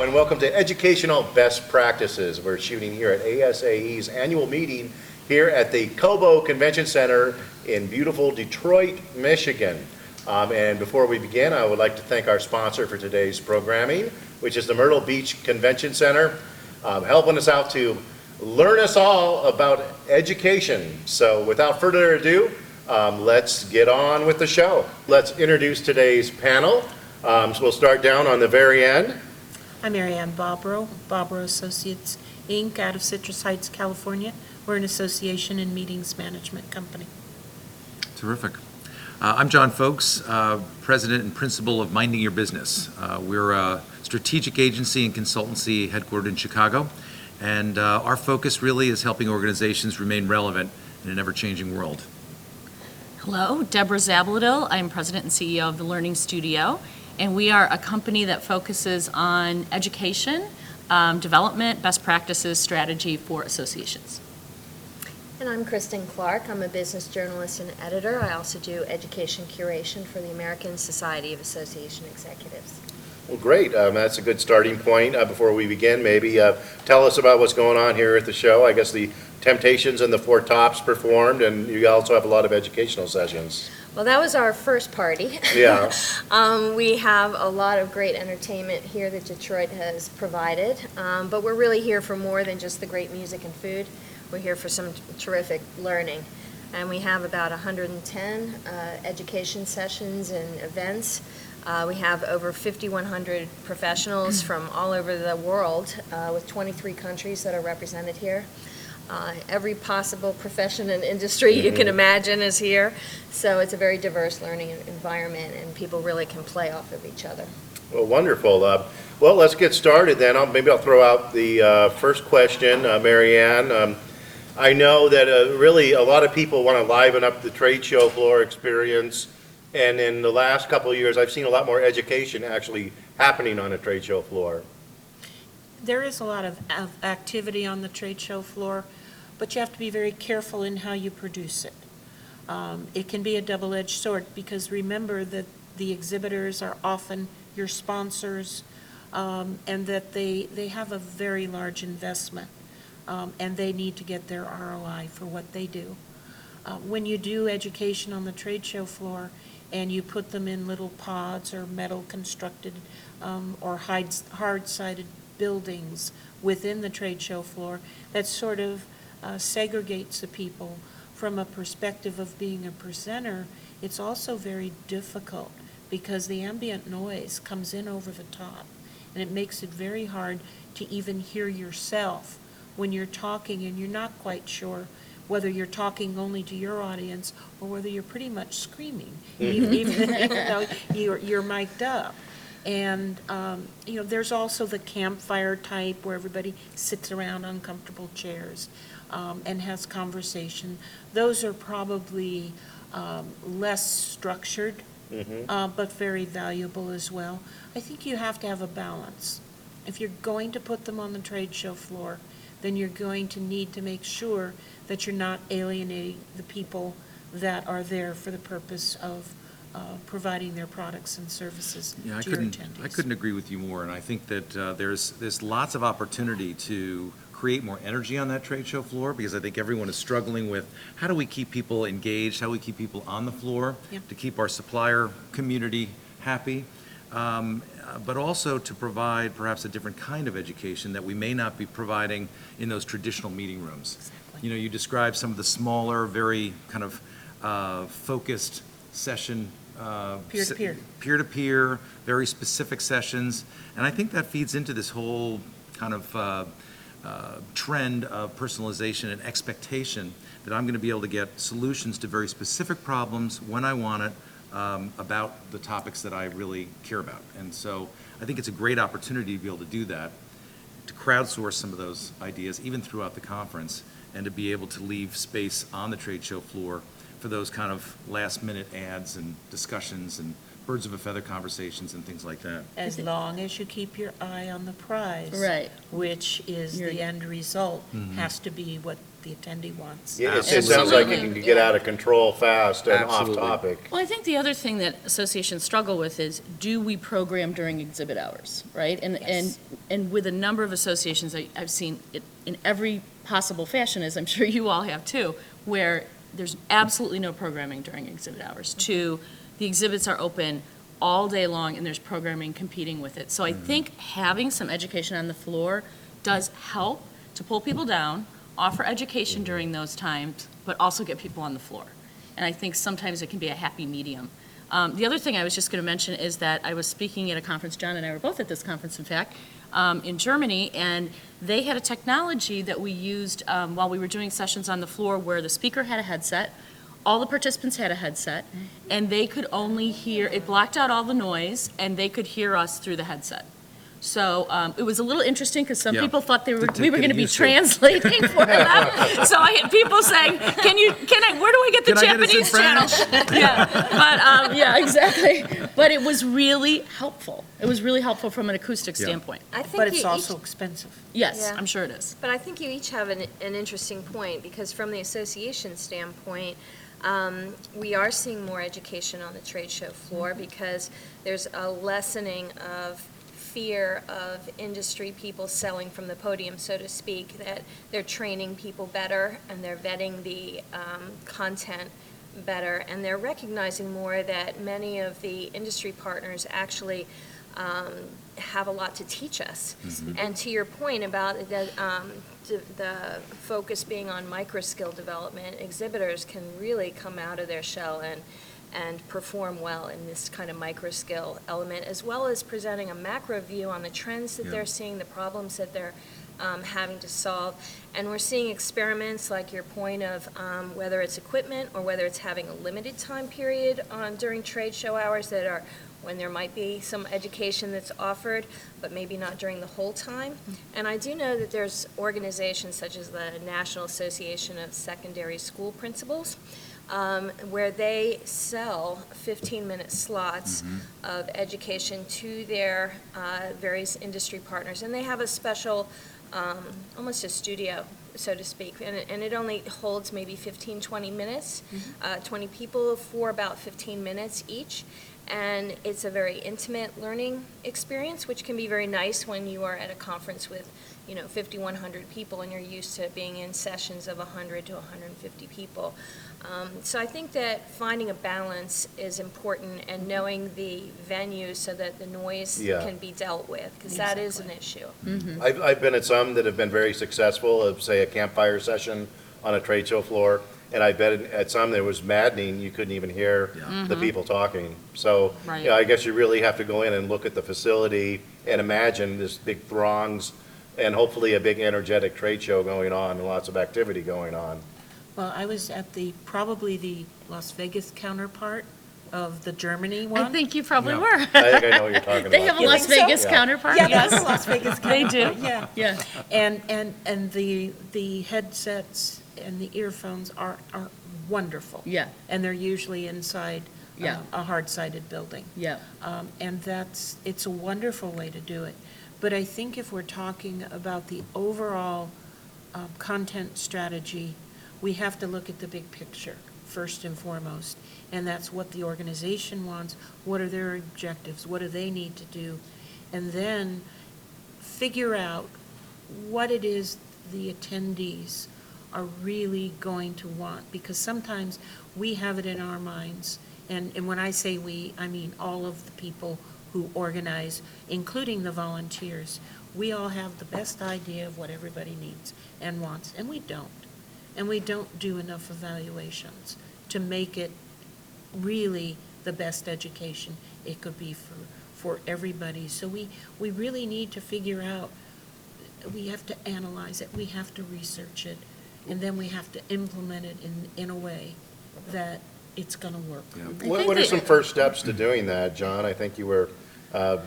Hello and welcome to Educational Best Practices. We're shooting here at ASAE's annual meeting here at the Cobo Convention Center in beautiful Detroit, Michigan. And before we begin, I would like to thank our sponsor for today's programming, which is the Myrtle Beach Convention Center, helping us out to learn us all about education. So without further ado, let's get on with the show. Let's introduce today's panel. So we'll start down on the very end. I'm Mary Ann Bobrow Associates, Inc., out of Citrus Heights, California. We're an association and meetings management company. Terrific. I'm John Folks, President and Principal of Minding Your Business. We're a strategic agency and consultancy headquartered in Chicago, and our focus really is helping organizations remain relevant in an ever-changing world. Hello, Deborah Zabladil. I'm President and CEO of the Learning Studio, and we are a company that focuses on education, development, best practices, strategy for associations. And I'm Kristen Clark. I'm a business journalist and editor. I also do education curation for the American Society of Association Executives. Well, great. That's a good starting point. Before we begin, maybe tell us about what's going on here at the show. I guess the Temptations and the Four Tops performed, and you also have a lot of educational sessions. Well, that was our first party. Yeah. We have a lot of great entertainment here that Detroit has provided, but we're really here for more than just the great music and food. We're here for some terrific learning, and we have about 110 education sessions and events. We have over 5,100 professionals from all over the world with 23 countries that are represented here. Every possible profession and industry you can imagine is here. So it's a very diverse learning environment, and people really can play off of each other. Well, wonderful. Well, let's get started then. Maybe I'll throw out the first question, Mary Ann. I know that really a lot of people want to liven up the trade show floor experience, and in the last couple of years I've seen a lot more education actually happening on a trade show floor. There is a lot of activity on the trade show floor, but you have to be very careful in how you produce it. It can be a double-edged sword because remember that the exhibitors are often your sponsors, and that they have a very large investment, and they need to get their ROI for what they do. When you do education on the trade show floor and you put them in little pods or metal constructed or hard-sided buildings within the trade show floor, that sort of segregates the people from a perspective of being a presenter. It's also very difficult because the ambient noise comes in over the top, and it makes it very hard to even hear yourself when you're talking and you're not quite sure whether you're talking only to your audience or whether you're pretty much screaming, even though you're mic'd up. And, there's also the campfire type where everybody sits around on comfortable chairs and has conversation. Those are probably less structured, but very valuable as well. I think you have to have a balance. If you're going to put them on the trade show floor, then you're going to need to make sure that you're not alienating the people that are there for the purpose of providing their products and services to your attendees. I couldn't agree with you more, and I think that there's lots of opportunity to create more energy on that trade show floor, because I think everyone is struggling with how do we keep people engaged, how do we keep people on the floor, to keep our supplier community happy, but also to provide perhaps a different kind of education that we may not be providing in those traditional meeting rooms. Exactly. You described some of the smaller, very kind of focused session, peer-to-peer, very specific sessions, and I think that feeds into this whole kind of trend of personalization and expectation that I'm going to be able to get solutions to very specific problems when I want it, about the topics that I really care about. And so I think it's a great opportunity to be able to do that, to crowdsource some of those ideas even throughout the conference, and to be able to leave space on the trade show floor for those kind of last-minute ads and discussions and birds of a feather conversations and things like that. As long as you keep your eye on the prize. Right. Which is You're- the end result, has to be what the attendee wants. Yeah, it sounds like it Absolutely. can get out of control fast and off Absolutely. topic. Well, I think the other thing that associations struggle with is, do we program during exhibit hours, right? And with a number of associations, I've seen it in every possible fashion, as I'm sure you all have too, where there's absolutely no programming during exhibit hours. To, the exhibits are open all day long and there's programming competing with it. So I think having some education on the floor does help to pull people down, offer education during those times, but also get people on the floor. And I think sometimes it can be a happy medium. The other thing I was just going to mention is that I was speaking at a conference, John and I were both at this conference, in fact, in Germany, and they had a technology that we used while we were doing sessions on the floor where the speaker had a headset, all the participants had a headset, and they could only hear, it blocked out all the noise, and they could hear us through the headset. So it was a little interesting because some Yeah. people thought we were To going get to be used to. translating for them. So I had people saying, where do I get the Can I get this in Japanese channel? Yeah, but, yeah, exactly. But it was really helpful. It was really helpful from an acoustic Yeah. standpoint. I think But it's you also each- expensive. Yes, Yeah. I'm sure it is. But I think you each have an interesting point, because from the association standpoint, we are seeing more education on the trade show floor because there's a lessening of fear of industry people selling from the podium, so to speak, that they're training people better and they're vetting the content better, and they're recognizing more that many of the industry partners actually have a lot to teach us. And to your point about the focus being on micro skill development, exhibitors can really come out of their shell and perform well in this kind of micro skill element, as well as presenting a macro view on the trends that Yeah. they're seeing, the problems that they're having to solve. And we're seeing experiments like your point of whether it's equipment or whether it's having a limited time period during trade show hours that are when there might be some education that's offered, but maybe not during the whole time. And I do know that there's organizations such as the National Association of Secondary School Principals, where they sell 15-minute slots of education to their various industry partners. And they have a special, almost a studio, so to speak, and it only holds maybe 15, 20 minutes, 20 people for about 15 minutes each. And it's a very intimate learning experience, which can be very nice when you are at a conference with, 5,100 people and you're used to being in sessions of 100 to 150 people. So I think that finding a balance is important, and knowing the venue so that the noise Yeah. can be dealt with, because that is an issue. I've been at some that have been very successful, of say a campfire session on a trade show floor, and I've been at some that was maddening, you couldn't even hear the people talking. So, Right. I guess you really have to go in and look at the facility and imagine this big throngs and hopefully a big energetic trade show going on and lots of activity going on. Well, I was at probably the Las Vegas counterpart of the Germany one. I think you probably Yeah. were. I think I know what you're talking about. They have a You Las think so? Vegas Yeah. counterpart, Yeah, yes. that's a Las Vegas They do. counterpart, yeah. Yeah. And the headsets and the earphones are wonderful. Yeah. And they're usually inside Yeah. a hard-sided building. Yeah. And it's a wonderful way to do it. But I think if we're talking about the overall content strategy, we have to look at the big picture first and foremost. And that's what the organization wants, what are their objectives, what do they need to do? And then figure out what it is the attendees are really going to want. Because sometimes we have it in our minds, and when I say we, I mean all of the people who organize, including the volunteers. We all have the best idea of what everybody needs and wants, and we don't. And we don't do enough evaluations to make it really the best education it could be for everybody. So we really need to figure out, we have to analyze it, we have to research it, and then we have to implement it in a way that it's going to work. What are some first steps to doing that, John? I think you were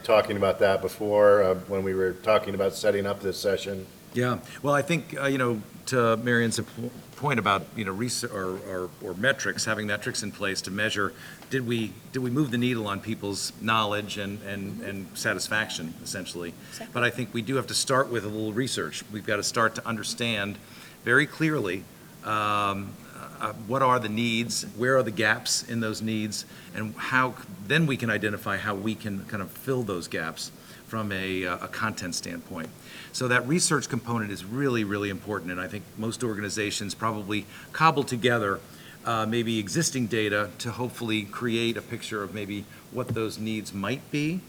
talking about that before when we were talking about setting up this session. Yeah, well, I think, to Marion's point about, research or metrics, having metrics in place to measure, did we move the needle on people's knowledge and satisfaction, essentially? But I think we do have to start with a little research. We've got to start to understand very clearly what are the needs, where are the gaps in those needs, and how then we can identify how we can kind of fill those gaps from a content standpoint. So that research component is really, really important, and I think most organizations probably cobble together maybe existing data to hopefully create a picture of maybe what those needs might be,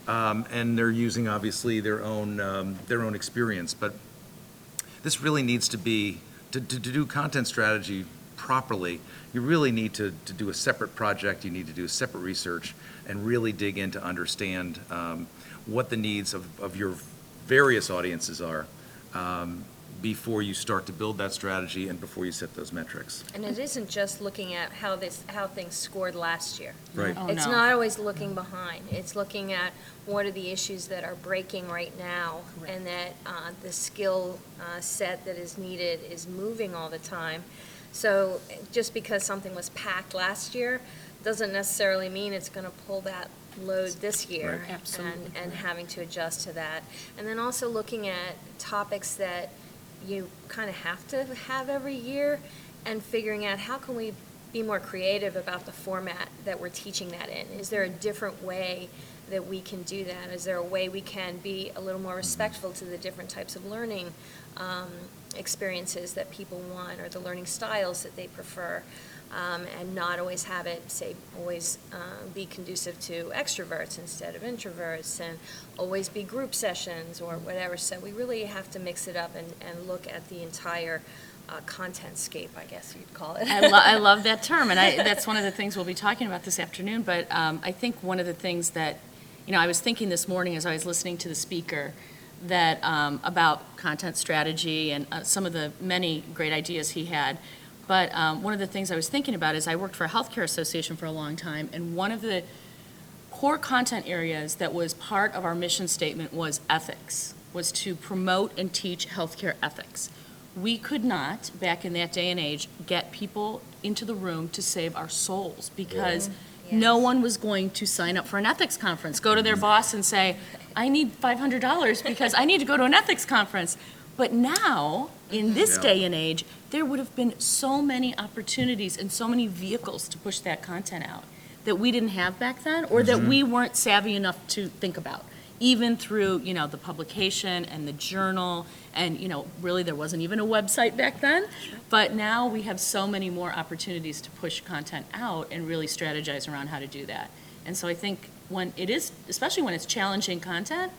and they're using obviously their own experience. But this really needs to be to do content strategy properly. You really need to do a separate project. You need to do a separate research and really dig in to understand what the needs of your various audiences are before you start to build that strategy and before you set those metrics. And it isn't just looking at how things scored last year. Right. Oh, It's no. not always looking behind. It's looking at what are the issues that are breaking right now, and that the skill set that is needed is moving all the time. So just because something was packed last year doesn't necessarily mean it's going to pull that load this year. Right. Absolutely. And having to adjust to that. And then also looking at topics that you kind of have to have every year and figuring out how can we be more creative about the format that we're teaching that in. Is there a different way that we can do that? Is there a way we can be a little more respectful to the different types of learning experiences that people want, or the learning styles that they prefer, and not always have it, say, always be conducive to extroverts instead of introverts, and always be group sessions or whatever. So we really have to mix it up and look at the entire content scape, I guess you'd call it. I love that term, and that's one of the things we'll be talking about this afternoon. But I think one of the things that, I was thinking this morning as I was listening to the speaker, that about content strategy and some of the many great ideas he had. But one of the things I was thinking about is I worked for a healthcare association for a long time, and one of the core content areas that was part of our mission statement was ethics, was to promote and teach healthcare ethics. We could not, back in that day and age, get people into the room to save our souls because no Yes. one was going to sign up for an ethics conference, go to their boss and say, I need $500 because I need to go to an ethics conference. But now, in this Yeah. day and age, there would have been so many opportunities and so many vehicles to push that content out that we didn't have back then, or that we weren't savvy enough to think about, even through, the publication and the journal, and, really there wasn't even a website back then. But now we have so many more opportunities to push content out and really strategize around how to do that. And so I think when it is, especially when it's challenging content,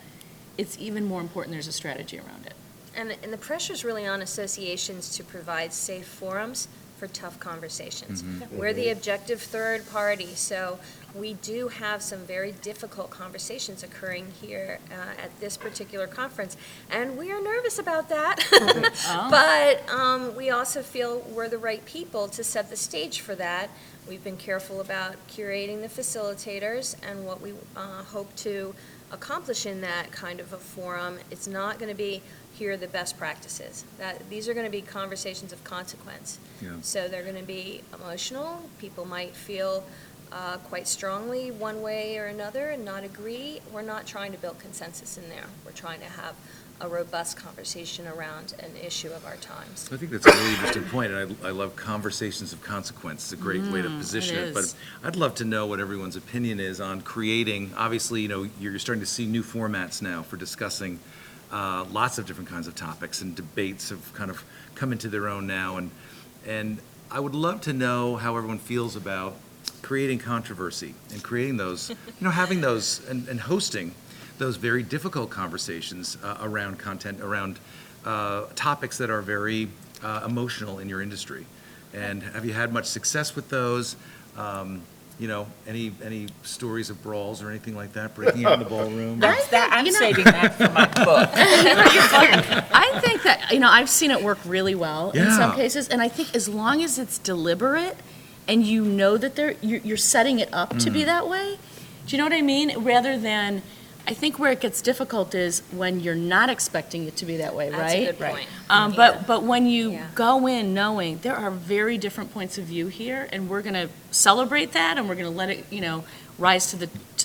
it's even more important there's a strategy around it. And the pressure's really on associations to provide safe forums for tough conversations. We're the objective third party, so we do have some very difficult conversations occurring here at this particular conference, and we are nervous about that. But we also feel we're the right people to set the stage for that. We've been careful about curating the facilitators and what we hope to accomplish in that kind of a forum. It's not going to be, here are the best practices. These are going to be conversations of consequence. Yeah. So they're going to be emotional. People might feel quite strongly one way or another and not agree. We're not trying to build consensus in there. We're trying to have a robust conversation around an issue of our times. I think that's a really interesting point, and I love conversations of consequence. It's a great way to position it it. But is. I'd love to know what everyone's opinion is on creating, obviously, you're starting to see new formats now for discussing lots of different kinds of topics, and debates have kind of come into their own now. And I would love to know how everyone feels about creating controversy and creating those, having those and hosting those very difficult conversations around content, around topics that are very emotional in your industry. And have you had much success with those? Any stories of brawls or anything like that, breaking out in the ballroom? I'm saving that for my book. I think that, I've seen it work really well in some Yeah. cases, and I think as long as it's deliberate and you know that you're setting it up to be that way, do you know what I mean? Rather than I think where it gets difficult is when you're not expecting it to be that way, right? That's a good point. But when you Yeah. go in knowing there are very different points of view here, and we're going to celebrate that, and we're going to let it, rise to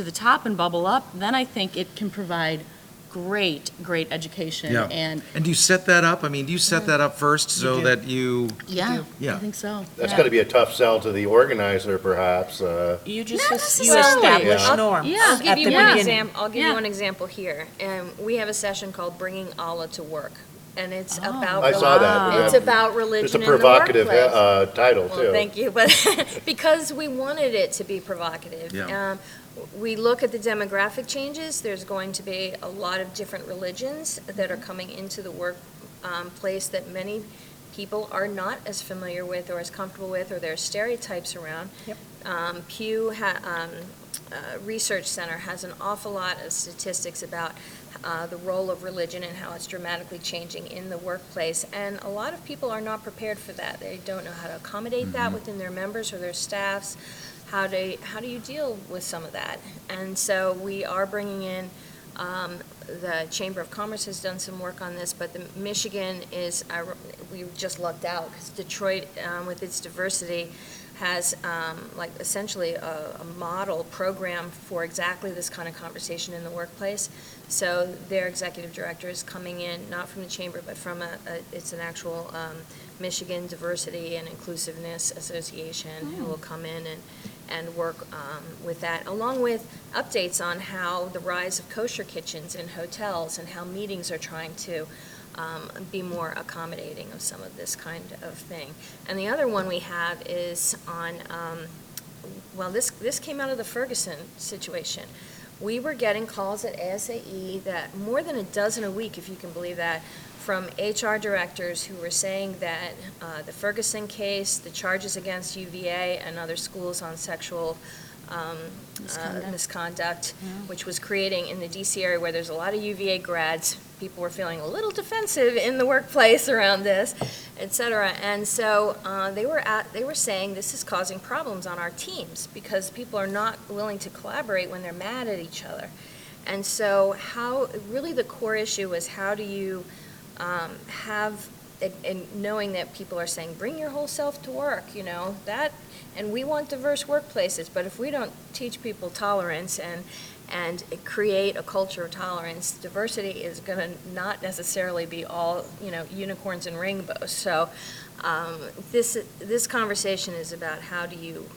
the top and bubble up, then I think it can provide great education Yeah. and. And do you set that up? I mean, do you set that up first so do. that you, Yeah, Yeah. I think so. That's yeah. gotta be a tough sell to the organizer, perhaps. You Not you necessarily. establish Yeah. norms Yeah. I'll at give the you one beginning. I'll give Yeah. you one example here. We have a session called Bringing Allah to Work, and it's Oh. about I saw that. it's about religion It's a in provocative the workplace. title, too. Well, thank you, but because we wanted it to be provocative. Yeah. We look at the demographic changes, there's going to be a lot of different religions that are coming into the workplace that many people are not as familiar with or as comfortable with, or there are stereotypes around. Yep. Pew Research Center has an awful lot of statistics about the role of religion and how it's dramatically changing in the workplace. And a lot of people are not prepared for that. They don't know how to accommodate that within their members or their staffs. How do you deal with some of that? And so we are bringing in, the Chamber of Commerce has done some work on this, but the Michigan is, we just lucked out because Detroit, with its diversity, has like essentially a model program for exactly this kind of conversation in the workplace. So their executive director is coming in, not from the chamber, but from it's an actual Michigan Diversity and Inclusiveness Association who will come in and work with that, along with updates on how the rise of kosher kitchens in hotels and how meetings are trying to be more accommodating of some of this kind of thing. And the other one we have is on, well, this came out of the Ferguson situation. We were getting calls at ASAE that more than a dozen a week, if you can believe that, from HR directors who were saying that the Ferguson case, the charges against UVA and other schools on sexual misconduct, which was creating in the DC area where there's a lot of UVA grads, people were feeling a little defensive in the workplace around this, et cetera. And so they were saying this is causing problems on our teams because people are not willing to collaborate when they're mad at each other. And so really the core issue is how do you and knowing that people are saying, bring your whole self to work, and we want diverse workplaces, but if we don't teach people tolerance and create a culture of tolerance, diversity is going to not necessarily be all, unicorns and rainbows. So this conversation is about how do you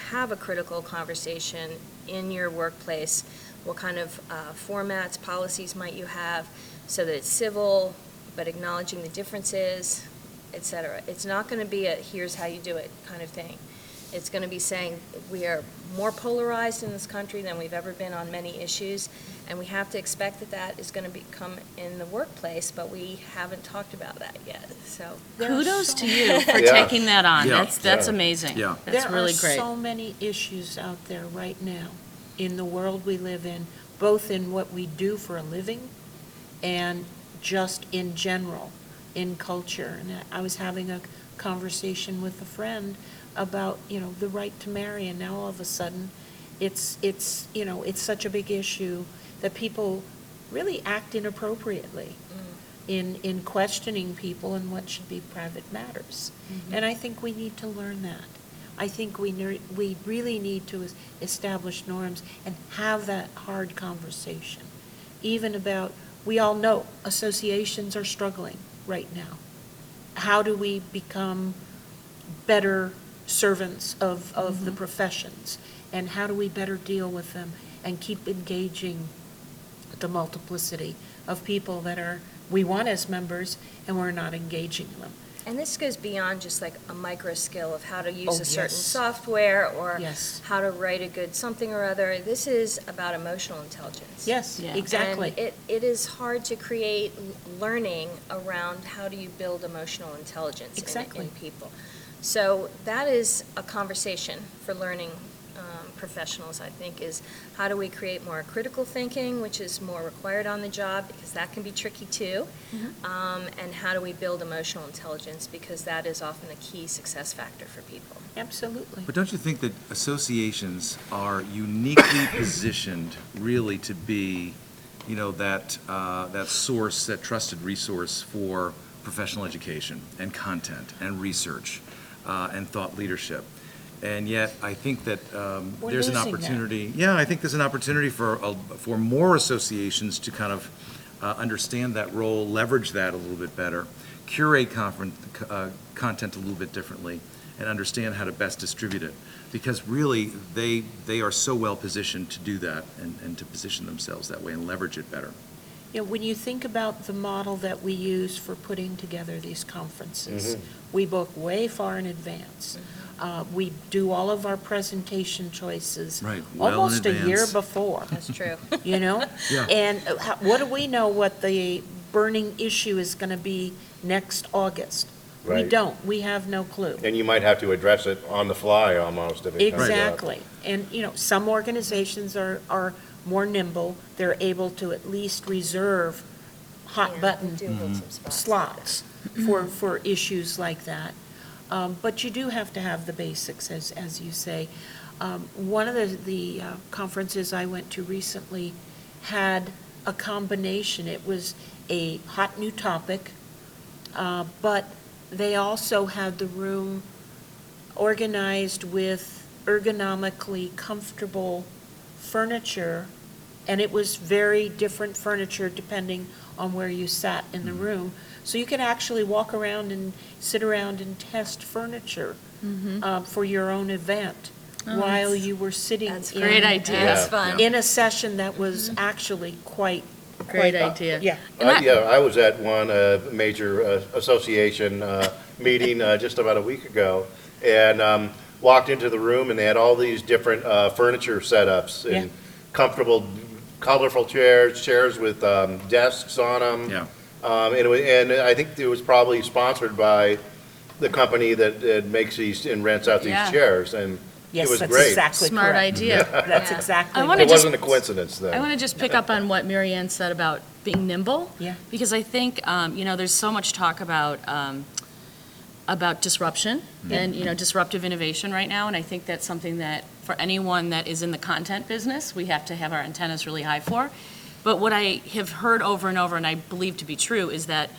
have a critical conversation in your workplace, what kind of formats, policies might you have, so that it's civil, but acknowledging the differences, et cetera. It's not going to be a here's how you do it kind of thing. It's going to be saying we are more polarized in this country than we've ever been on many issues, and we have to expect that is going to become in the workplace, but we haven't talked about that yet, so. Kudos to you for Yeah. taking that on. Yeah. That's Yeah. amazing. Yeah. That's really There are great. so many issues out there right now in the world we live in, both in what we do for a living and just in general, in culture. And I was having a conversation with a friend about, the right to marry, and now all of a sudden, it's such a big issue that people really act inappropriately in questioning people and what should be private matters. And I think we need to learn that. I think we really need to establish norms and have that hard conversation, even about, we all know associations are struggling right now. How do we become better servants of the professions? And how do we better deal with them and keep engaging the multiplicity of people that we want as members and we're not engaging them? And this goes beyond just like a micro skill of how to use Oh, a certain yes. software or Yes. how to write a good something or other. This is about emotional intelligence. Yes, Yeah. exactly. And it is hard to create learning around how do you build emotional intelligence Exactly. in people. So that is a conversation for learning professionals, I think, is how do we create more critical thinking, which is more required on the job, because that can be tricky too. And how do we build emotional intelligence, because that is often a key success factor for people. Absolutely. But don't you think that associations are uniquely positioned really to be that source, that trusted resource for professional education and content and research and thought leadership. And yet, I think that We're there's an losing that. opportunity. Yeah, I think there's an opportunity for more associations to kind of understand that role, leverage that a little bit better, curate content a little bit differently, and understand how to best distribute it. Because really, they are so well positioned to do that and to position themselves that way and leverage it better. You know, when you think about the model that we use for putting together these conferences, we book way far in advance. We do all of our presentation choices Right, well in almost a year advance. before, That's true. you know? Yeah. And what do we know what the burning issue is going to be next August? We Right. don't. We have no clue. And you might have to address it on the fly almost if it comes up. Exactly. And, you know, some organizations are more nimble. They're able to at least reserve hot Yeah, button we do hold some spots. slots for issues like that. But you do have to have the basics, as you say. One of the conferences I went to recently had a combination. It was a hot new topic, but they also had the room organized with ergonomically comfortable furniture, and it was very different furniture depending on where you sat in the room. So you could actually walk around and sit around and test furniture for your own event while you were sitting That's in. Great idea. That's Yeah. fun. In a session that was actually quite. Great idea. Yeah. Yeah, I was at one major association meeting just about a week ago, and walked into the room, and they had all these different furniture setups, Yeah. and comfortable, colorful chairs with desks on them. Yeah. And I think it was probably sponsored by the company that makes these and rents out these Yeah. chairs, and it Yes, was that's great. exactly correct. Smart idea. That's Yeah. exactly. I what wanna It just- wasn't a coincidence then. I want to just pick up on what Mary Ann said about being nimble. Yeah. Because I think, there's so much talk about disruption and, disruptive innovation right now. And I think that's something that, for anyone that is in the content business, we have to have our antennas really high for. But what I have heard over and over, and I believe to be true, is that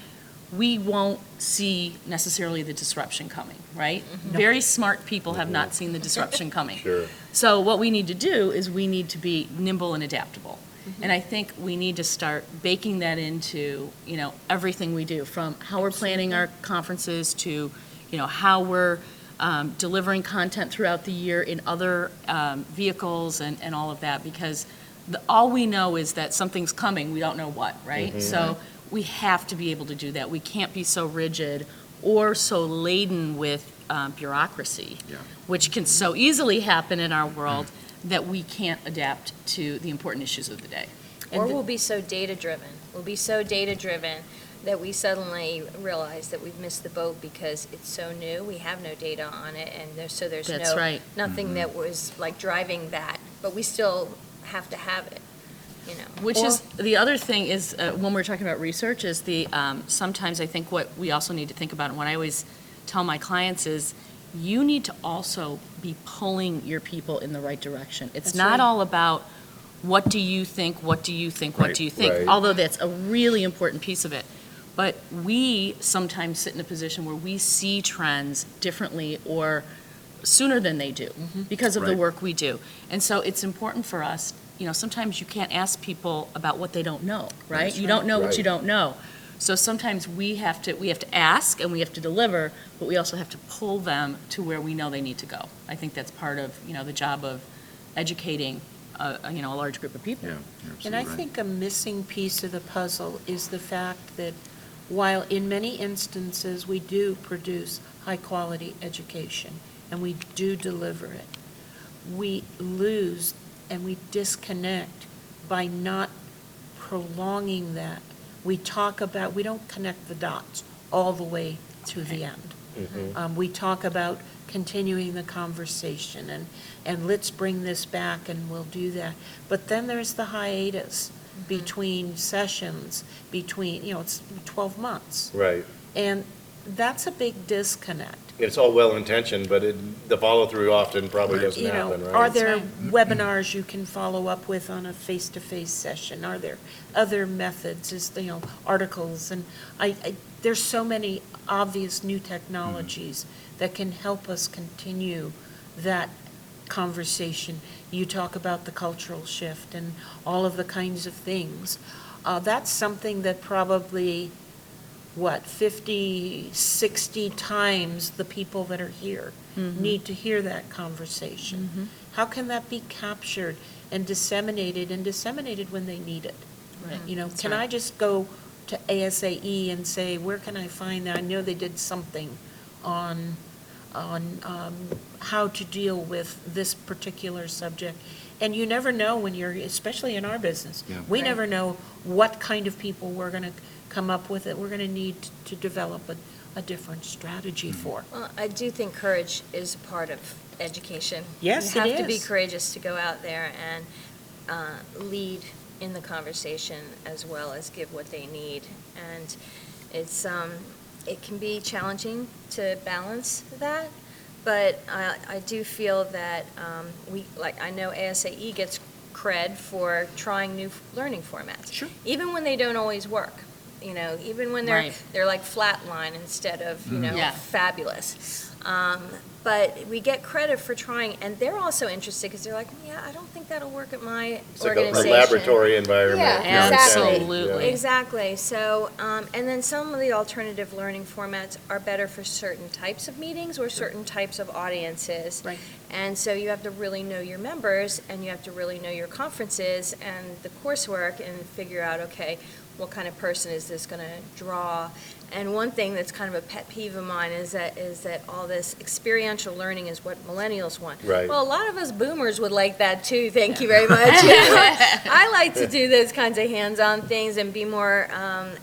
we won't see necessarily the disruption coming, right? Very smart people have not seen the disruption coming. Sure. So what we need to do is we need to be nimble and adaptable. And I think we need to start baking that into, everything we do, from how we're planning our conferences to, how we're delivering content throughout the year in other vehicles and all of that, because all we know is that something's coming, we don't know what, right? So we have to be able to do that. We can't be so rigid or so laden with bureaucracy, Yeah. which can so easily happen in our world that we can't adapt to the important issues of the day. Or we'll be so data-driven. We'll be so data-driven that we suddenly realize that we've missed the boat because it's so new. We have no data on it, and there's That's right. nothing that was like driving that, but we still have to have it, Which is, the other thing is, when we're talking about research, is sometimes I think what we also need to think about, and what I always tell my clients is, you need to also be pulling your people in the right direction. It's That's not right. all about, what do you think, what do you think, what Right. do you think? Right. Although that's a really important piece of it. But we sometimes sit in a position where we see trends differently or sooner than they do because of the Right. work we do. And so it's important for us, sometimes you can't ask people about what they don't know, right? That's You don't know what Right. you don't know. So sometimes we have to ask and we have to deliver, but we also have to pull them to where we know they need to go. I think that's part of, the job of educating, a large group of people. Yeah, you're And I absolutely right. think a missing piece of the puzzle is the fact that while in many instances we do produce high-quality education and we do deliver it, we lose and we disconnect by not prolonging that. We don't connect the dots all the way to the end. We talk about continuing the conversation and let's bring this back and we'll do that. But then there's the hiatus between sessions, it's 12 months. Right. And that's a big disconnect. It's all well-intentioned, but the follow-through often probably doesn't You know, happen, right? are there webinars you can follow up with on a face-to-face session? Are there other methods, articles? And there's so many obvious new technologies that can help us continue that conversation. You talk about the cultural shift and all of the kinds of things. That's something that probably, 50, 60 times the people that are here need to hear that conversation. How can that be captured and disseminated when they need it? Right. Can I just go to ASAE and say, where can I find that? I know they did something on how to deal with this particular subject. And you never know when you're, especially in our business, Yeah. we Right. never know what kind of people we're going to come up with that we're going to need to develop a different strategy for. Well, I do think courage is part of education. Yes, You it have to be is. courageous to go out there and lead in the conversation as well as give what they need. And it can be challenging to balance that, but I do feel that I know ASAE gets cred for trying new learning formats. Sure. Even when they don't always work, even when Right. they're like flatline instead of, Yeah. fabulous. But we get credit for trying, and they're also interested because they're like, yeah, I don't think that'll work at my It's like a organization. laboratory environment. Yeah, you exactly. understand? Absolutely. Exactly. So, and then some of the alternative learning formats are better for certain types of meetings or certain types of audiences. Right. And so you have to really know your members, and you have to really know your conferences and the coursework and figure out, okay, what kind of person is this going to draw? And one thing that's kind of a pet peeve of mine is that all this experiential learning is what millennials want. Right. Well, a lot of us boomers would like that too. Thank you very much. I like to do those kinds of hands-on things and be more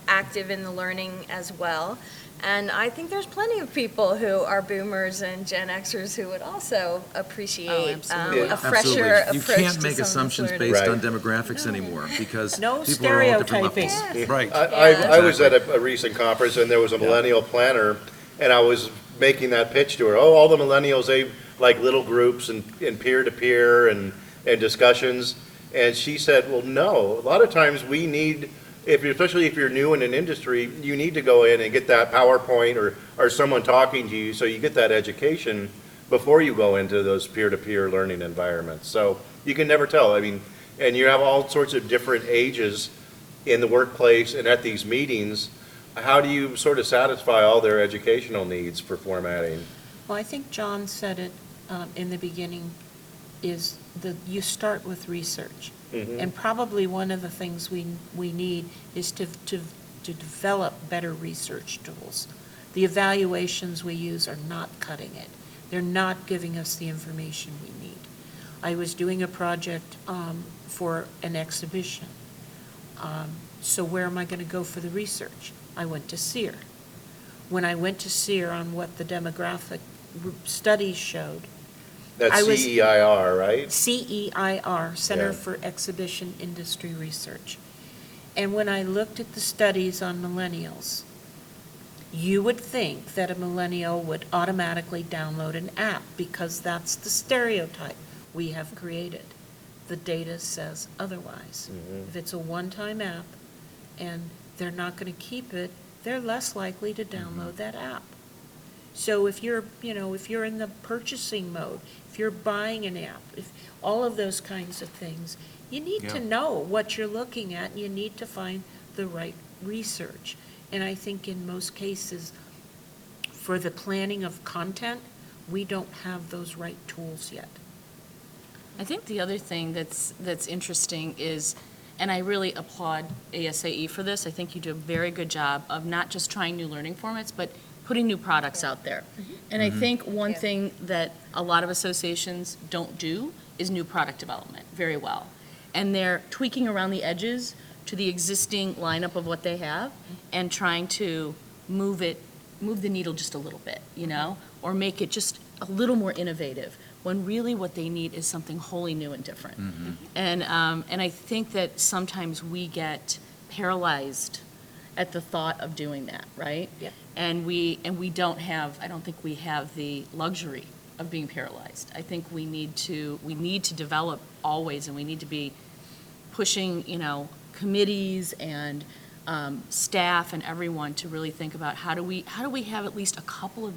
active in the learning as well. And I think there's plenty of people who are boomers and Gen Xers who would also appreciate absolutely. a fresher Absolutely. approach You to can't make some of this assumptions learning. based Right. on demographics anymore, because No people are all different stereotyping. levels. Right. I was at a recent conference, and there was a millennial planner, and I was making that pitch to her. Oh, all the millennials, they like little groups and peer-to-peer and discussions. And she said, well, no, a lot of times we need, especially if you're new in an industry, you need to go in and get that PowerPoint or someone talking to you, so you get that education before you go into those peer-to-peer learning environments. So you can never tell. I mean, and you have all sorts of different ages in the workplace and at these meetings. How do you sort of satisfy all their educational needs for formatting? Well, I think John said it in the beginning, is that you start with research. And probably one of the things we need is to develop better research tools. The evaluations we use are not cutting it. They're not giving us the information we need. I was doing a project for an exhibition. So where am I going to go for the research? I went to SEER. When I went to SEER on what the demographic studies showed, That's I was- CEIR, right? CEIR, Center Yeah. for Exhibition Industry Research. And when I looked at the studies on millennials, you would think that a millennial would automatically download an app because that's the stereotype we have created. The data says otherwise. If it's a one-time app and they're not going to keep it, they're less likely to download that app. So if you're in the purchasing mode, if you're buying an app, if all of those kinds of things, you need to Yeah. know what you're looking at, and you need to find the right research. And I think in most cases, for the planning of content, we don't have those right tools yet. I think the other thing that's interesting is, and I really applaud ASAE for this, I think you do a very good job of not just trying new learning formats, but putting new products out there. And I think one Yeah. thing that a lot of associations don't do is new product development very well. And they're tweaking around the edges to the existing lineup of what they have and trying to move the needle just a little bit, or make it just a little more innovative, when really what they need is something wholly new and different. And I think that sometimes we get paralyzed at the thought of doing that, right? Yep. And we don't have, I don't think we have the luxury of being paralyzed. I think we need to develop always, and we need to be pushing, committees and staff and everyone to really think about how do we have at least a couple of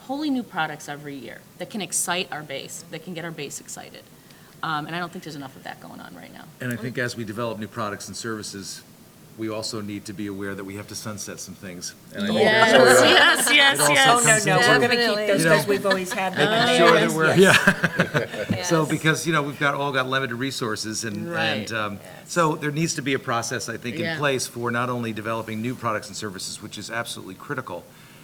wholly new products every year that can excite our base, that can get our base excited. And I don't think there's enough of that going on right now. And I think as we develop new products and services, we also need to be aware that we have to sunset some things. And I think that's where Yes, It also yes. Oh, no, comes no, into- we're going to keep Definitely. those You know, because we've always had them. making sure that we're, Yes. yeah. So because, we've all got limited resources and, Right. so there needs to be a process, I think, in Yeah. place for not only developing new products and services, which is absolutely critical,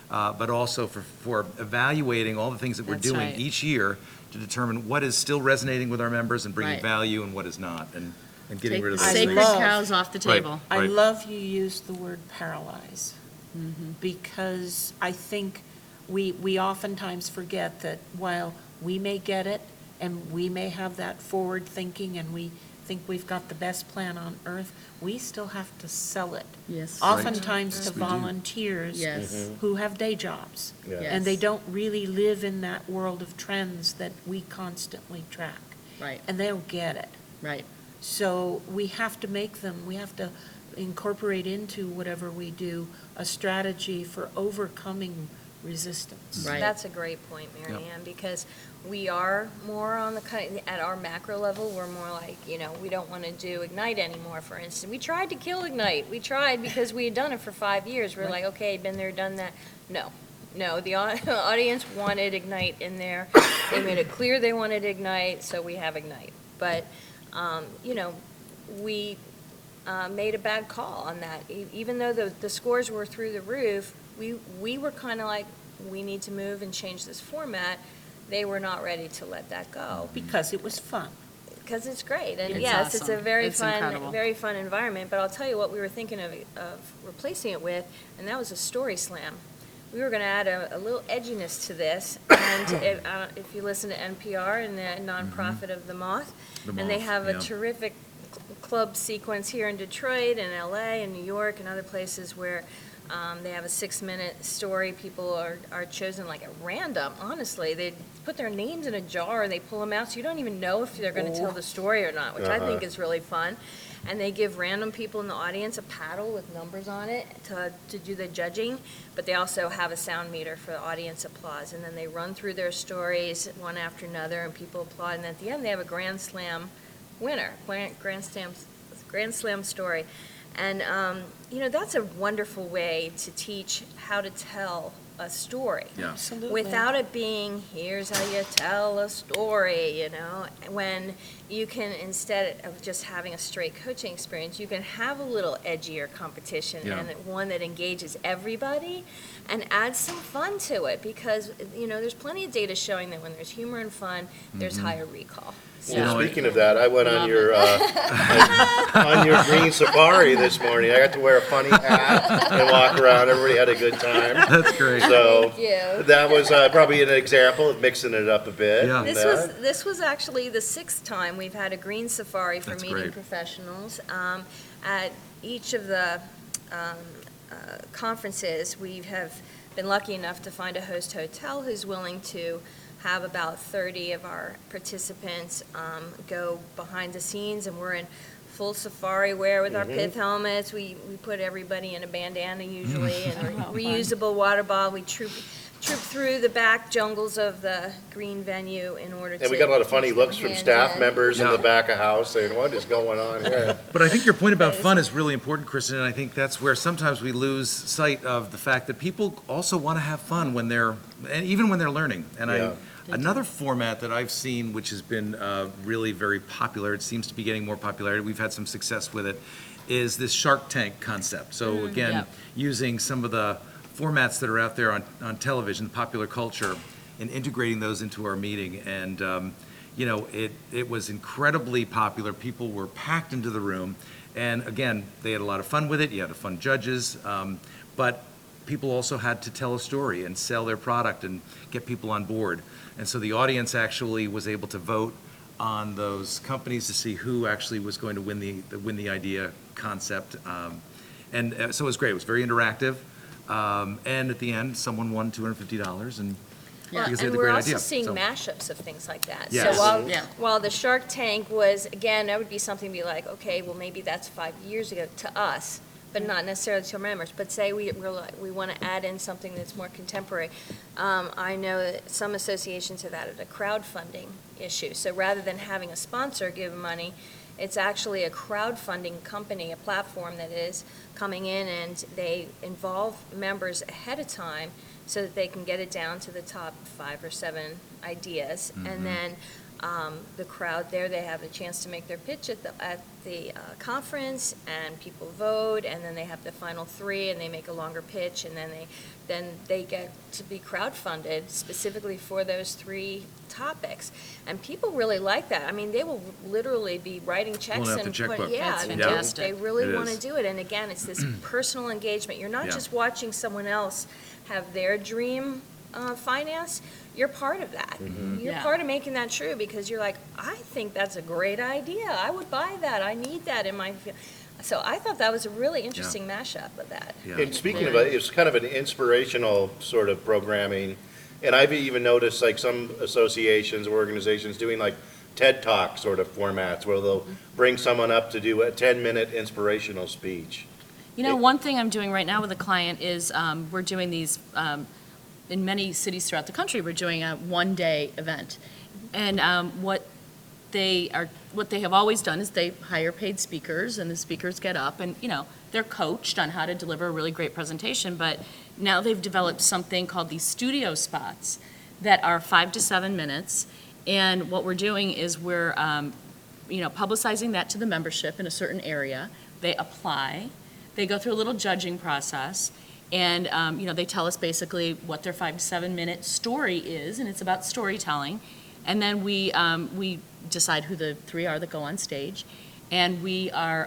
but also for evaluating all the things that we're That's doing right. each year to determine what is still resonating with our members and bringing Right. value and what is not, and getting Take rid of the those I sacred things. love- cows off the Right. table. I Right. love you use the word paralyze, because I think we oftentimes forget that while we may get it, and we may have that forward thinking, and we think we've got the best plan on earth, we still have to sell it. Yes. Oftentimes Yes, to we do. volunteers Yes. who have day jobs. Yeah. And they Yes. don't really live in that world of trends that we constantly track. Right, And they don't get it. right. So we have to we have to incorporate into whatever we do a strategy for overcoming resistance. Right. That's a great point, Mary Ann, because we are more on at our macro level, we're more like, we don't want to do Ignite anymore, for instance. We tried to kill Ignite. We tried because we had done it for 5 years. We're like, okay, been there, done that. No, the audience wanted Ignite in there. They made it clear they wanted Ignite, so we have Ignite. But, we made a bad call on that. Even though the scores were through the roof, we were kind of like, we need to move and change this format. They were not ready to let that go, Because it was fun. because it's great. And It's yes, it's a awesome. very It's fun, incredible. very fun environment. But I'll tell you what we were thinking of replacing it with, and that was a story slam. We were going to add a little edginess to this. And if you listen to NPR and the nonprofit of The Moth, The and they Moth, have a yeah. terrific club sequence here in Detroit and LA and New York and other places where they have a 6-minute story. People are chosen like at random, honestly. They put their names in a jar and they pull them out, so you don't even know if they're going to tell the story or not, which I think is really fun. And they give random people in the audience a paddle with numbers on it to do the judging, but they also have a sound meter for the audience applause. And then they run through their stories one after another, and people applaud. And at the end, they have a Grand Slam winner, Grand Slam story. And, that's a wonderful way to teach how to tell a story. Yeah. Absolutely. Without it being, here's how you tell a story, when you can, instead of just having a straight coaching experience, you can have a little edgier competition Yeah. and one that engages everybody and adds some fun to it, because, there's plenty of data showing that when there's humor and fun, there's higher recall. Well, speaking of that, I went on Love your, on your green safari this morning. I got to wear a funny hat and walk around. Everybody had a good time. That's great. So Thank you. that was probably an example of mixing it up a bit. Yeah. This was actually the 6th time we've had a green safari for That's meeting great. professionals. At each of the conferences, we have been lucky enough to find a host hotel who's willing to have about 30 of our participants go behind the scenes, and we're in full safari wear with our pith helmets. We put everybody in a bandana usually, and a reusable water bottle. We troop through the back jungles of the green venue in order to. And we got a lot of funny teach looks them from staff hands-on. members in Yeah. the back of house saying, what is going on here? But I think your point about fun is really important, Kristen, and I think that's where sometimes we lose sight of the fact that people also want to have fun when and even when they're learning. And Yeah. another format that I've seen, which has been really very popular, it seems to be getting more popularity, we've had some success with it, is this Shark Tank concept. So again, yeah. using some of the formats that are out there on television, popular culture, and integrating those into our meeting. And, it was incredibly popular. People were packed into the room. And again, they had a lot of fun with it. You had fun judges. But people also had to tell a story and sell their product and get people on board. And so the audience actually was able to vote on those companies to see who actually was going to win the idea concept. And so it was great. It was very interactive. And at the end, someone won $250 and Well, because they had and the we're great also idea. seeing So- mashups of things like that. Yes. So Yeah. while the Shark Tank was, again, that would be something to be like, okay, well, maybe that's 5 years ago to us, but not necessarily to our members. But say we want to add in something that's more contemporary. I know that some associations have added a crowdfunding issue. So rather than having a sponsor give money, it's actually a crowdfunding company, a platform that is coming in, and they involve members ahead of time so that they can get it down to the top 5 or 7 ideas. And then the crowd there, they have a chance to make their pitch at the conference, and people vote, and then they have the final 3, and they make a longer pitch, and then they get to be crowdfunded specifically for those 3 topics. And people really like that. I mean, they will literally be writing checks Pulling out the and checkbook. That's they fantastic. really It want to is. do it. And again, it's this personal engagement. You're not Yeah. just watching someone else have their dream finance. You're part of that. You're Yeah. part of making that true, because you're like, I think that's a great idea. I would buy that. I need that in my. So I thought that was a really interesting mashup of that. Yeah. And speaking of it, it's kind of an inspirational sort of programming. And I've even noticed like some associations or organizations doing like TED Talk sort of formats where they'll bring someone up to do a 10-minute inspirational speech. You know, one thing I'm doing right now with a client is we're doing these, in many cities throughout the country, we're doing a one-day event. And what they have always done is they hire paid speakers, and the speakers get up and, they're coached on how to deliver a really great presentation, but now they've developed something called these studio spots that are 5 to 7 minutes. And what we're doing is we're, publicizing that to the membership in a certain area. They apply. They go through a little judging process, and, they tell us basically what their 5 to 7 minute story is, and it's about storytelling. And then we decide who the 3 are that go on stage, and we are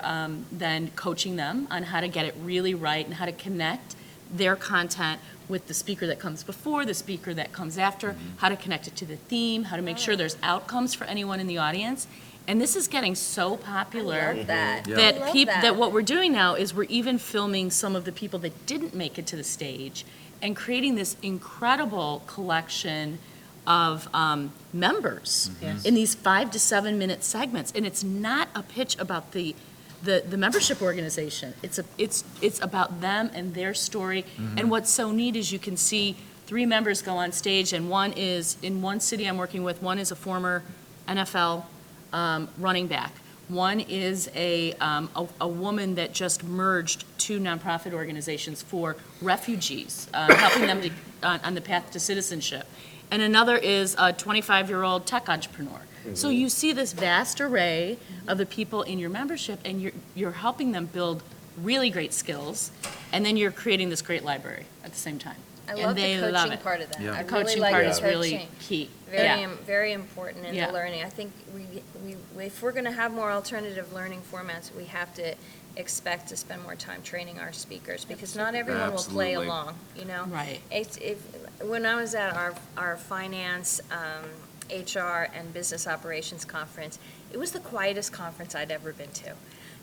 then coaching them on how to get it really right and how to connect their content with the speaker that comes before, the speaker that comes after, how to connect it to the theme, how to make sure there's outcomes for anyone in the audience. And this is getting so popular. I love that. Yeah. I That love people, that. that what we're doing now is we're even filming some of the people that didn't make it to the stage and creating this incredible collection of members Yes. in these 5 to 7 minute segments. And it's not a pitch about the membership organization. It's about them and their story. And what's so neat is you can see 3 members go on stage, and one is, in one city I'm working with, one is a former NFL running back. One is a woman that just merged 2 nonprofit organizations for refugees, helping them on the path to citizenship. And another is a 25-year-old tech entrepreneur. So you see this vast array of the people in your membership, and you're helping them build really great skills, and then you're creating this great library at the same time. I And love the they love coaching it. part of that. Yeah. I The really coaching like part the is really coaching. key. Very, Yeah. very important in Yeah. the learning. I think if we're going to have more alternative learning formats, we have to expect to spend more time training our speakers, because not everyone will play Absolutely. along, Right. When I was at our finance, HR, and business operations conference, it was the quietest conference I'd ever been to.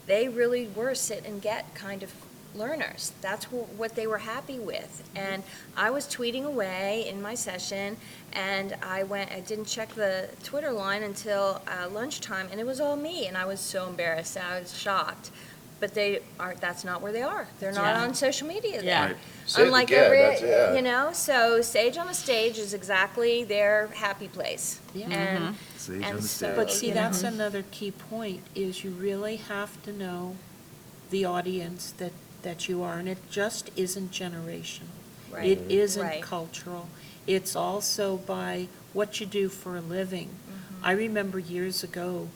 They really were sit and get kind of learners. That's what they were happy with. And I was tweeting away in my session, and I didn't check the Twitter line until lunchtime, and it was all me, and I was so embarrassed. I was shocked. But that's not where they are. They're not Yeah. on social media Yeah. there. Right. Sit and Unlike get, that's- yeah. so Sage on the Stage is exactly their happy place. Yeah. And, Sage and on the so, stage. But see, you know, that's another key point, is you really have to know the audience that you are, and it just isn't generational. Right. It isn't Right. cultural. It's also by what you do for a living. I remember years ago,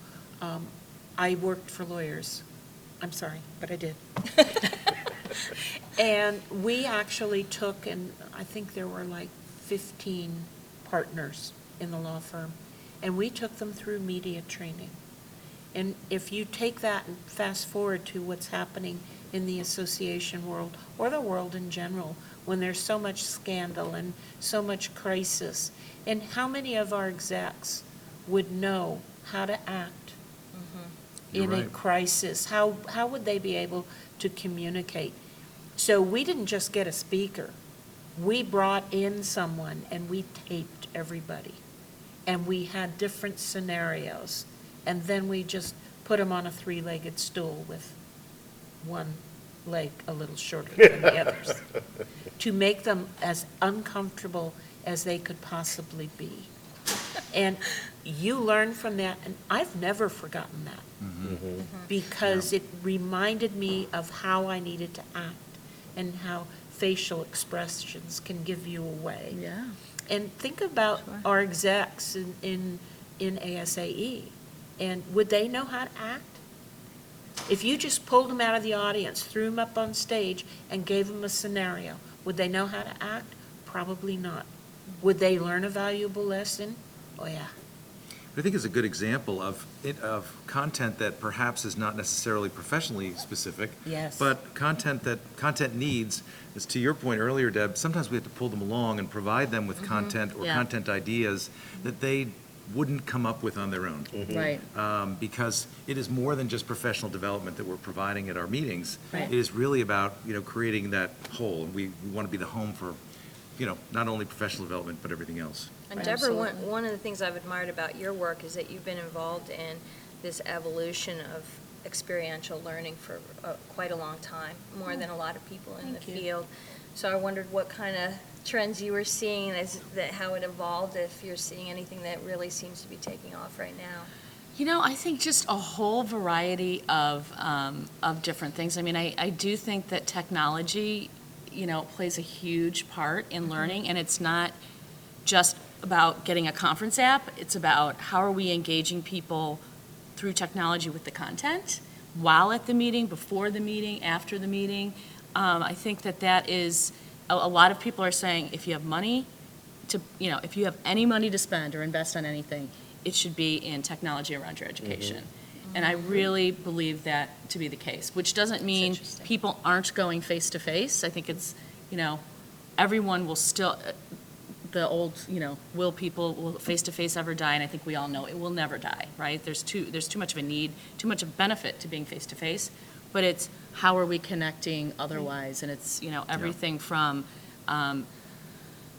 I worked for lawyers. I'm sorry, but I did. And we actually took, and I think there were like 15 partners in the law firm, and we took them through media training. And if you take that and fast forward to what's happening in the association world, or the world in general, when there's so much scandal and so much crisis, and how many of our execs would know how to act You're in a right. crisis? How would they be able to communicate? So we didn't just get a speaker. We brought in someone and we taped everybody. And we had different scenarios. And then we just put them on a three-legged stool with one leg a little shorter than the others to make them as uncomfortable as they could possibly be. And you learn from that, and I've never forgotten that. Because it reminded me of how I needed to act and how facial expressions can give you away. Yeah. And think about Sure. our execs in ASAE, and would they know how to act? If you just pulled them out of the audience, threw them up on stage, and gave them a scenario, would they know how to act? Probably not. Would they learn a valuable lesson? Oh, yeah. I think it's a good example of content that perhaps is not necessarily professionally specific. Yes. But content needs, is to your point earlier, Deb, sometimes we have to pull them along and provide them with content or Yeah. content ideas that they wouldn't come up with on their own. Right. Because it is more than just professional development that we're providing at our meetings. Right. It is really about, creating that whole, and we want to be the home for, not only professional development, but everything else. And Deborah, Absolutely. one of the things I've admired about your work is that you've been involved in this evolution of experiential learning for quite a long time, more than a lot of people in the Thank you. field. So I wondered what kind of trends you were seeing, how it evolved, if you're seeing anything that really seems to be taking off right now. I think just a whole variety of different things. I mean, I do think that technology, plays a huge part in learning, and it's not just about getting a conference app. It's about how are we engaging people through technology with the content while at the meeting, before the meeting, after the meeting. I think that is, a lot of people are saying, if you have money if you have any money to spend or invest on anything, it should be in technology around your education. And I really believe that to be the case, which doesn't mean interesting. people aren't going face-to-face. I think it's, everyone will still, the old, will face-to-face ever die? And I think we all know it will never die, right? There's too much of a need, too much of benefit to being face-to-face, but it's how are we connecting otherwise? And it's, everything from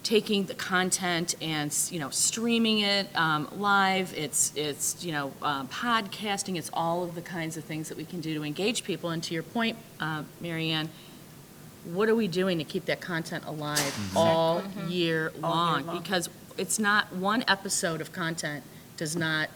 taking the content and, streaming it live, it's podcasting, it's all of the kinds of things that we can do to engage people. And to your point, Mary Ann, what are we doing to keep that content alive all year long? long. Because it's not, one episode of content does not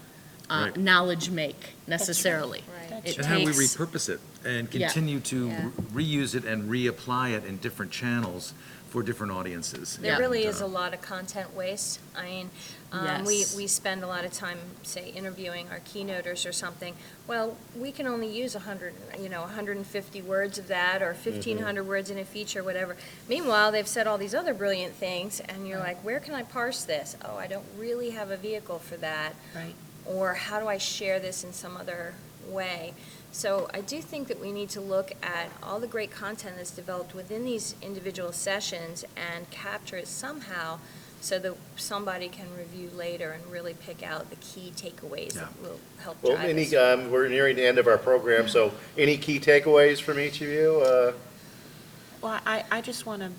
Right. knowledge make necessarily. Right. That's It And how we takes- repurpose it and Yeah. continue to Yeah. reuse it and reapply it in different channels for different audiences. There Yeah. really And, is a lot of content waste. I mean, Yes. we spend a lot of time, say, interviewing our keynoters or something. Well, we can only use 150 words of that, or 1,500 words in a feature, whatever. Meanwhile, they've said all these other brilliant things, and you're like, where can I parse this? Oh, I don't really have a vehicle for that. Right. Or how do I share this in some other way? So I do think that we need to look at all the great content that's developed within these individual sessions and capture it somehow so that somebody can review later and really pick out the key takeaways that Yeah. will help Well, drive us. we're nearing the end of our program, so any key takeaways from each of you? Well, I just want to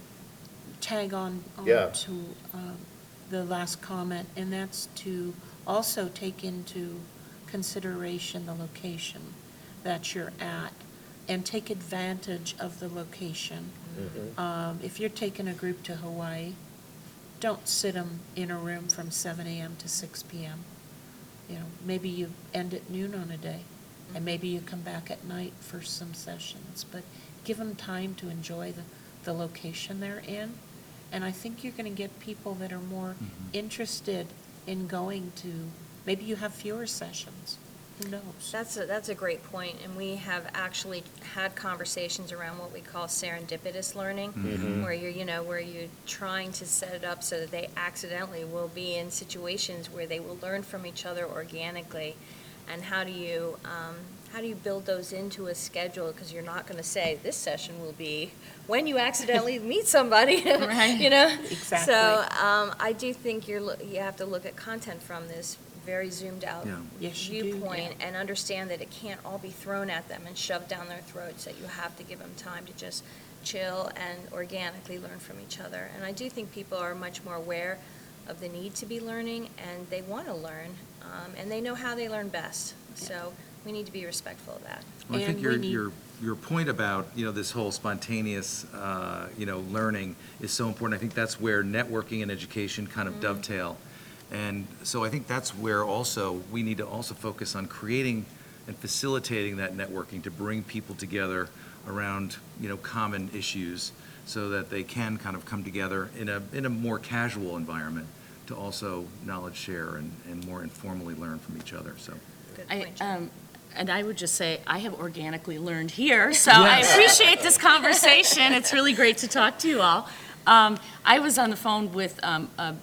tag on Yeah. to the last comment, and that's to also take into consideration the location that you're at and take advantage of the location. If you're taking a group to Hawaii, don't sit them in a room from 7 a.m. to 6 p.m. Maybe you end at noon on a day, and maybe you come back at night for some sessions, but give them time to enjoy the location they're in. And I think you're going to get people that are more interested in going to, maybe you have fewer sessions, who knows? That's a great point, and we have actually had conversations around what we call serendipitous learning, where you're trying to set it up so that they accidentally will be in situations where they will learn from each other organically. And how do you build those into a schedule? Because you're not going to say, this session will be when you accidentally meet somebody, Right. Exactly. So I do think you have to look at content from this very zoomed out Yeah. Yes, you do, viewpoint yeah. and understand that it can't all be thrown at them and shoved down their throats, that you have to give them time to just chill and organically learn from each other. And I do think people are much more aware of the need to be learning, and they want to learn, and they know how they learn best. So we need to be respectful of that. Well, I think And we need- your point about, this whole spontaneous, learning is so important. I think that's where networking and education kind of dovetail. And so I think that's where also, we need to also focus on creating and facilitating that networking to bring people together around, common issues so that they can kind of come together in a more casual environment to also knowledge share and more informally learn from each other, so. Good point, Jen. And I would just say, I have organically learned here, so I appreciate this conversation. It's really great to talk to you all. I was on the phone with a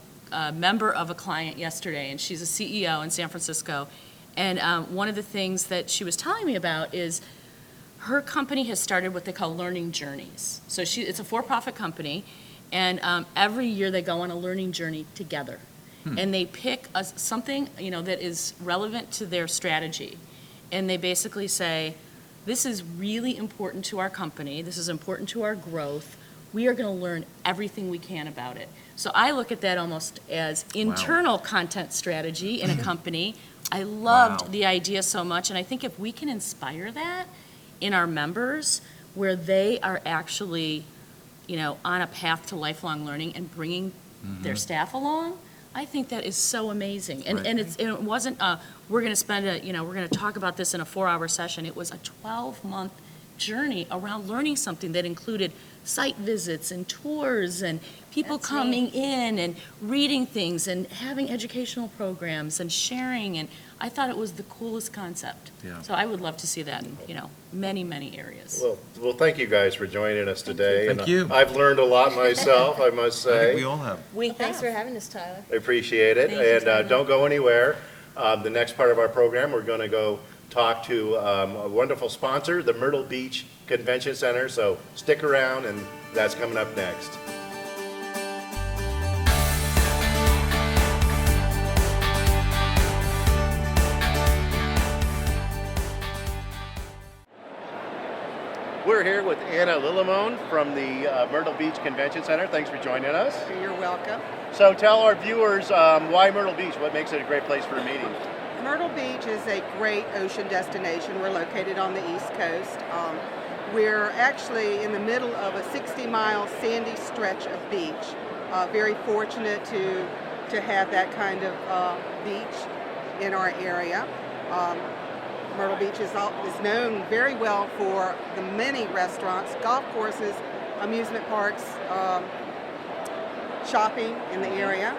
member of a client yesterday, and she's a CEO in San Francisco. And one of the things that she was telling me about is her company has started what they call learning journeys. So it's a for-profit company, and every year they go on a learning journey together. And they pick something, that is relevant to their strategy. And they basically say, this is really important to our company, this is important to our growth, we are going to learn everything we can about it. So I look at that almost as internal content strategy in a company. I loved Wow. the idea so much, and I think if we can inspire that in our members, where they are actually, on a path to lifelong learning and bringing their staff along, I think that is so amazing. And, Right. and it wasn't, we're going to spend we're going to talk about this in a 4-hour session. It was a 12-month journey around learning something that included site visits and tours and people That's coming neat. in and reading things and having educational programs and sharing. And I thought it was the coolest concept. Yeah. So I would love to see that in, many, many areas. Well, thank you guys for joining us today. Thank you. And I've learned a lot myself, I must I think we say. all have. Thanks for having us, Tyler. I appreciate it. Thank you, And Tyler. don't go anywhere. The next part of our program, we're going to go talk to a wonderful sponsor, the Myrtle Beach Convention Center. So stick around, and that's coming up next. We're here with Anna Lillimone from the Myrtle Beach Convention Center. Thanks for joining us. You're welcome. So tell our viewers why Myrtle Beach, what makes it a great place for a meeting? Myrtle Beach is a great ocean destination. We're located on the East Coast. We're actually in the middle of a 60-mile sandy stretch of beach. Very fortunate to have that kind of beach in our area. Myrtle Beach is known very well for the many restaurants, golf courses, amusement parks, shopping in the area.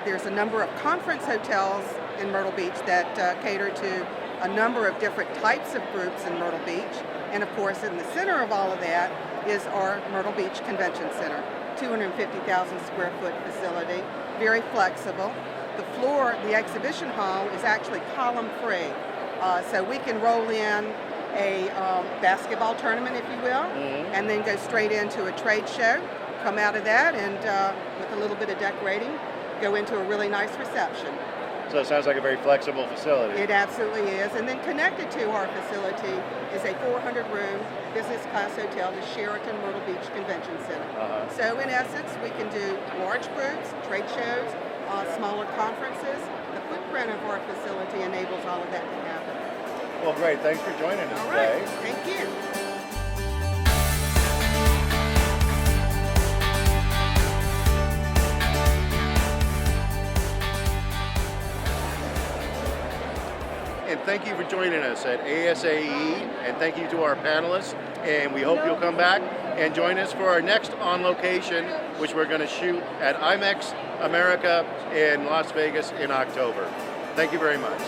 There's a number of conference hotels in Myrtle Beach that cater to a number of different types of groups in Myrtle Beach. And of course, in the center of all of that is our Myrtle Beach Convention Center, 250,000 square foot facility, very flexible. The floor, the exhibition hall, is actually column free. So we can roll in a basketball tournament, if you will, and then go straight into a trade show, come out of that, and with a little bit of decorating, go into a really nice reception. So it sounds like a very flexible facility. It absolutely is. And then connected to our facility is a 400-room business class hotel, the Sheraton Myrtle Beach Convention Center. So in essence, we can do large groups, trade shows, smaller conferences. The footprint of our facility enables all of that to happen. Well, great. Thanks for joining us All right, today. thank you. And thank you for joining us at ASAE, and thank you to our panelists, and we hope you'll come back and join us for our next on location, which we're going to shoot at IMEX America in Las Vegas in October. Thank you very much.